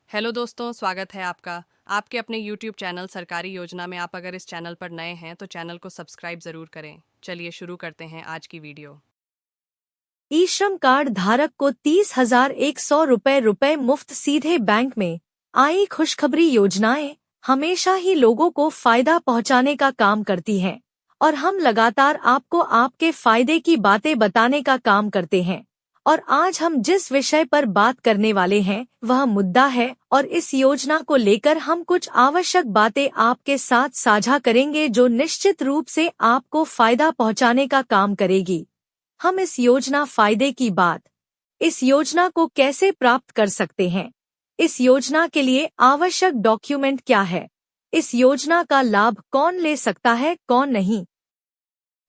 Hello दोस्तों, स्वागत है आपका आपके अपने यूट्यूब चैनल सरकारी योजना में। आप अगर इस चैनल पर नए हैं तो चैनल को सब्सक्राइब ज़रूर करें। चलिए शुरू करते हैं आज की वीडियो। ई श्रम कार्ड धारक को 30,100 रुपए मुफ्त सीधे बैंक में। आई खुशखबरी योजनाएं हमेशा ही लोगों को फायदा पहुंचाने का काम करती हैं और हम लगातार आपको आपके फायदे की बातें बताने का काम करते हैं। और आज हम जिस विषय पर बात करने वाले हैं वह मुद्दा है, और इस योजना को लेकर हम कुछ आवश्यक बातें आपके साथ साझा करेंगे जो निश्चित रूप से आपको फायदा पहुंचाने का काम करेगी। हम इस योजना फायदे की बात, इस योजना को कैसे प्राप्त कर सकते हैं, इस योजना के लिए आवश्यक डॉक्यूमेंट क्या है, इस योजना का लाभ कौन ले सकता है कौन नहीं,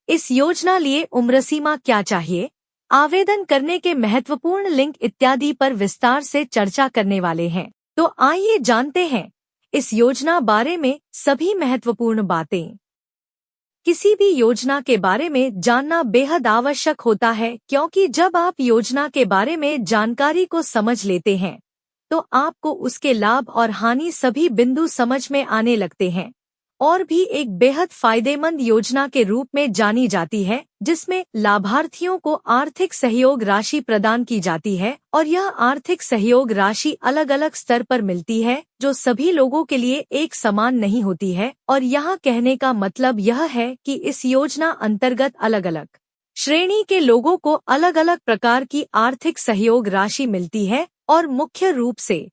इस योजना लिए उम्र सीमा क्या चाहिए, आवेदन करने के महत्वपूर्ण लिंक इत्यादि पर विस्तार से चर्चा करने वाले हैं। तो आइए जानते हैं इस योजना बारे में सभी महत्वपूर्ण बातें। किसी भी योजना के बारे में जानना बेहद आवश्यक होता है, क्योंकि जब आप योजना के बारे में जानकारी को समझ लेते हैं तो आपको उसके लाभ और हानि सभी बिंदु समझ में आने लगते हैं। और भी एक बेहद फायदेमंद योजना के रूप में जानी जाती है, जिसमें लाभार्थियों को आर्थिक सहयोग राशि प्रदान की जाती है, और यह आर्थिक सहयोग राशि अलग अलग स्तर पर मिलती है जो सभी लोगों के लिए एक समान नहीं होती है। और यहाँ कहने का मतलब यह है कि इस योजना अंतर्गत अलग अलग श्रेणी के लोगों को अलग अलग प्रकार की आर्थिक सहयोग राशि मिलती है। और मुख्य रूप से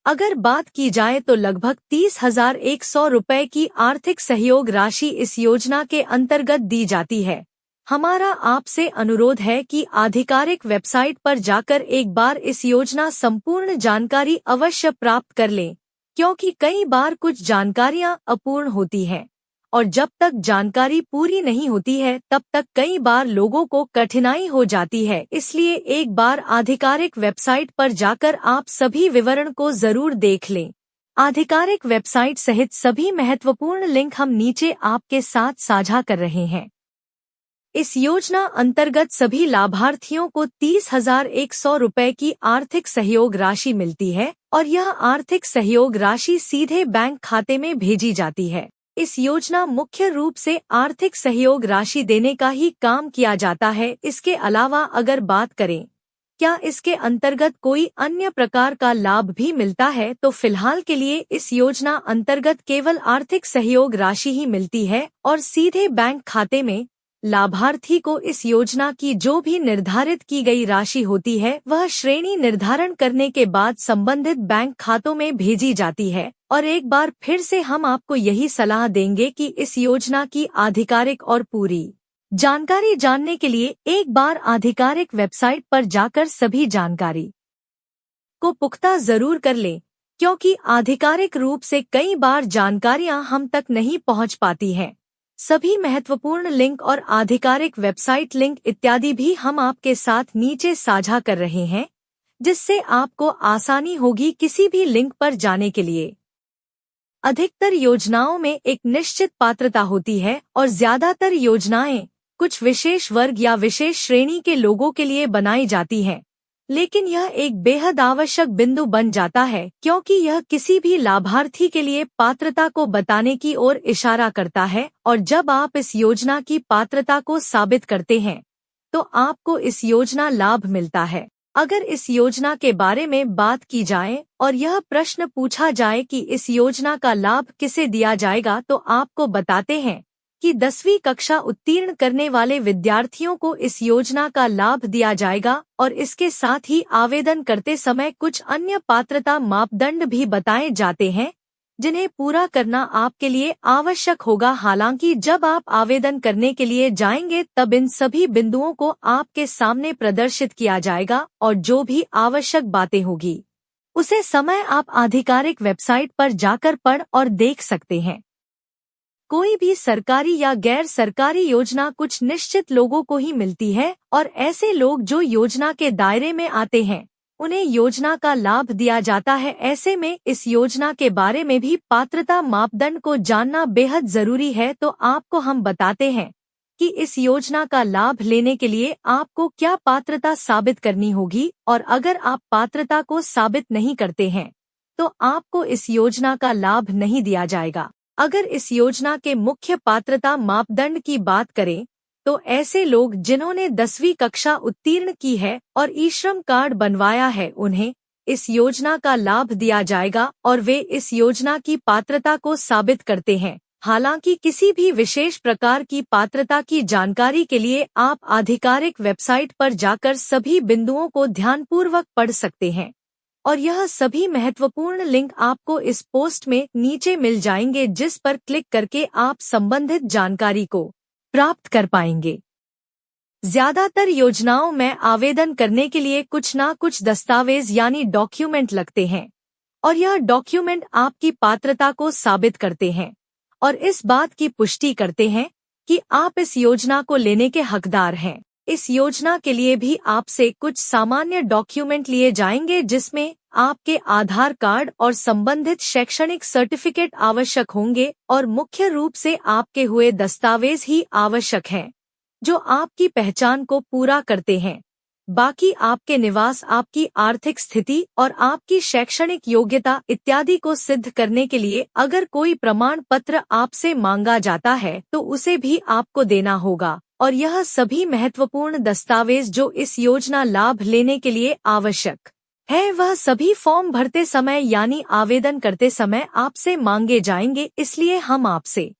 अगर बात की जाए तो लगभग 30,100 रुपए की आर्थिक सहयोग राशि इस योजना के अंतर्गत दी जाती है। हमारा आपसे अनुरोध है कि आधिकारिक वेबसाइट पर जाकर एक बार इस योजना संपूर्ण जानकारी अवश्य प्राप्त कर लें, क्योंकि कई बार कुछ जानकारियां अपूर्ण होती हैं और जब तक जानकारी पूरी नहीं होती है तब तक कई बार लोगों को कठिनाई हो जाती है। इसलिए एक बार आधिकारिक वेबसाइट पर जाकर आप सभी विवरण को जरूर देख लें। आधिकारिक वेबसाइट सहित सभी महत्वपूर्ण लिंक हम नीचे आपके साथ साझा कर रहे हैं। इस योजना अंतर्गत सभी लाभार्थियों को 30,100 रुपए की आर्थिक सहयोग राशि मिलती है, और यह आर्थिक सहयोग राशि सीधे बैंक खाते में भेजी जाती है। इस योजना मुख्य रूप से आर्थिक सहयोग राशि देने का ही काम किया जाता है। इसके अलावा अगर बात करें क्या इसके अंतर्गत कोई अन्य प्रकार का लाभ भी मिलता है, तो फिलहाल के लिए इस योजना अंतर्गत केवल आर्थिक सहयोग राशि ही मिलती है और सीधे बैंक खाते में। लाभार्थी को इस योजना की जो भी निर्धारित की गई राशि होती है वह श्रेणी निर्धारण करने के बाद संबंधित बैंक खातों में भेजी जाती है। और एक बार फिर से हम आपको यही सलाह देंगे कि इस योजना की आधिकारिक और पूरी जानकारी जानने के लिए एक बार आधिकारिक वेबसाइट पर जाकर सभी जानकारी को पुख्ता जरूर कर लें, क्योंकि आधिकारिक रूप से कई बार जानकारियां हम तक नहीं पहुंच पाती हैं। सभी महत्वपूर्ण लिंक और आधिकारिक वेबसाइट लिंक इत्यादि भी हम आपके साथ नीचे साझा कर रहे हैं, जिससे आपको आसानी होगी किसी भी लिंक पर जाने के लिए। अधिकतर योजनाओं में एक निश्चित पात्रता होती है और ज्यादातर योजनाएं कुछ विशेष वर्ग या विशेष श्रेणी के लोगों के लिए बनाई जाती हैं, लेकिन यह एक बेहद आवश्यक बिंदु बन जाता है, क्योंकि यह किसी भी लाभार्थी के लिए पात्रता को बताने की ओर इशारा करता है। और जब आप इस योजना की पात्रता को साबित करते हैं तो आपको इस योजना लाभ मिलता है। अगर इस योजना के बारे में बात की जाए और यह प्रश्न पूछा जाए कि इस योजना का लाभ किसे दिया जाएगा, तो आपको बताते हैं कि 10वीं कक्षा उत्तीर्ण करने वाले विद्यार्थियों को इस योजना का लाभ दिया जाएगा। और इसके साथ ही आवेदन करते समय कुछ अन्य पात्रता मापदंड भी बताए जाते हैं जिन्हें पूरा करना आपके लिए आवश्यक होगा। हालांकि जब आप आवेदन करने के लिए जाएंगे तब इन सभी बिंदुओं को आपके सामने प्रदर्शित किया जाएगा, और जो भी आवश्यक बातें होगी उसे समय आप आधिकारिक वेबसाइट पर जाकर पढ़ और देख सकते हैं। कोई भी सरकारी या गैर सरकारी योजना कुछ निश्चित लोगों को ही मिलती है, और ऐसे लोग जो योजना के दायरे में आते हैं उन्हें योजना का लाभ दिया जाता है। ऐसे में इस योजना के बारे में भी पात्रता मापदंड को जानना बेहद जरूरी है। तो आपको हम बताते हैं कि इस योजना का लाभ लेने के लिए आपको क्या पात्रता साबित करनी होगी, और अगर आप पात्रता को साबित नहीं करते हैं तो आपको इस योजना का लाभ नहीं दिया जाएगा। अगर इस योजना के मुख्य पात्रता मापदंड की बात करें तो ऐसे लोग जिन्होंने 10वीं कक्षा उत्तीर्ण की है और ई श्रम कार्ड बनवाया है उन्हें इस योजना का लाभ दिया जाएगा और वे इस योजना की पात्रता को साबित करते हैं। हालांकि किसी भी विशेष प्रकार की पात्रता की जानकारी के लिए आप आधिकारिक वेबसाइट पर जाकर सभी बिंदुओं को ध्यानपूर्वक पढ़ सकते हैं और यह सभी महत्वपूर्ण लिंक आपको इस पोस्ट में नीचे मिल जाएंगे, जिस पर क्लिक करके आप संबंधित जानकारी को प्राप्त कर पाएंगे। ज्यादातर योजनाओं में आवेदन करने के लिए कुछ ना कुछ दस्तावेज यानी डॉक्यूमेंट लगते हैं और यह डॉक्यूमेंट आपकी पात्रता को साबित करते हैं और इस बात की पुष्टि करते हैं कि आप इस योजना को लेने के हकदार हैं। इस योजना के लिए भी आपसे कुछ सामान्य डॉक्यूमेंट लिए जाएंगे, जिसमें आपके आधार कार्ड और संबंधित शैक्षणिक सर्टिफिकेट आवश्यक होंगे और मुख्य रूप से आपके हुए दस्तावेज ही आवश्यक हैं जो आपकी पहचान को पूरा करते हैं। बाकी आपके निवास, आपकी आर्थिक स्थिति और आपकी शैक्षणिक योग्यता इत्यादि को सिद्ध करने के लिए अगर कोई प्रमाण पत्र आपसे मांगा जाता है तो उसे भी आपको देना होगा और यह सभी महत्वपूर्ण दस्तावेज जो इस योजना लाभ लेने के लिए आवश्यक है वह सभी फॉर्म भरते समय यानी आवेदन करते समय आपसे मांगे जाएंगे। इसलिए हम आपसे